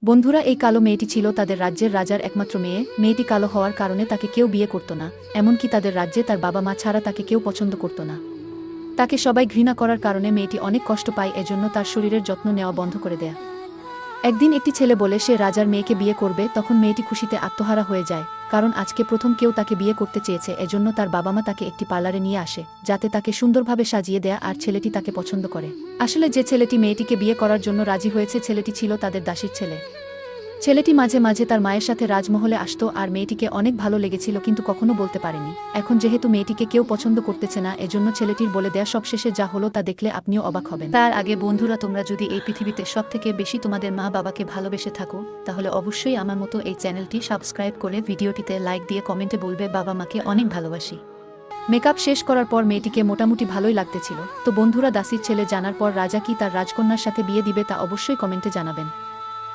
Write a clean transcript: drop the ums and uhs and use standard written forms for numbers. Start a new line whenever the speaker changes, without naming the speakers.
বন্ধুরা, এই কালো মেয়েটি ছিল তাদের রাজ্যের রাজার একমাত্র মেয়ে। মেয়েটি কালো হওয়ার কারণে তাকে কেউ বিয়ে করত না, এমনকি তাদের রাজ্যে তার বাবা মা ছাড়া তাকে কেউ পছন্দ করত না। তাকে সবাই ঘৃণা করার কারণে মেয়েটি অনেক কষ্ট পায়, এজন্য তার শরীরের যত্ন নেওয়া বন্ধ করে দেয়। একদিন একটি ছেলে বলে সে রাজার মেয়েকে বিয়ে করবে, তখন মেয়েটি খুশিতে আত্মহারা হয়ে যায়, কারণ আজকে প্রথম কেউ তাকে বিয়ে করতে চেয়েছে। এজন্য তার বাবা মা তাকে একটি পার্লারে নিয়ে আসে, যাতে তাকে সুন্দরভাবে সাজিয়ে দেয়া, আর ছেলেটি তাকে পছন্দ করে। আসলে যে ছেলেটি মেয়েটিকে বিয়ে করার জন্য রাজি হয়েছে, ছেলেটি ছিল তাদের দাসীর ছেলে। ছেলেটি মাঝে মাঝে তার মায়ের সাথে রাজমহলে আসতো, আর মেয়েটিকে অনেক ভালো লেগেছিল, কিন্তু কখনো বলতে পারেনি। এখন যেহেতু মেয়েটিকে কেউ পছন্দ করতেছে না, এজন্য ছেলেটির বলে দেয়া সবশেষে যা হলো তা দেখলে আপনিও অবাক হবেন। তার আগে বন্ধুরা, তোমরা যদি এই পৃথিবীতে সবথেকে বেশি তোমাদের মা বাবাকে ভালোবেসে থাকো, তাহলে অবশ্যই আমার মতো এই চ্যানেলটি সাবস্ক্রাইব করে ভিডিওটিতে লাইক দিয়ে কমেন্টে বলবে বাবা মাকে অনেক ভালোবাসি। মেকআপ শেষ করার পর মেয়েটিকে মোটামুটি ভালোই লাগতেছিল। তো বন্ধুরা, দাসীর ছেলে জানার পর রাজা কি তার রাজকন্যার সাথে বিয়ে দিবে তা অবশ্যই কমেন্টে জানাবেন।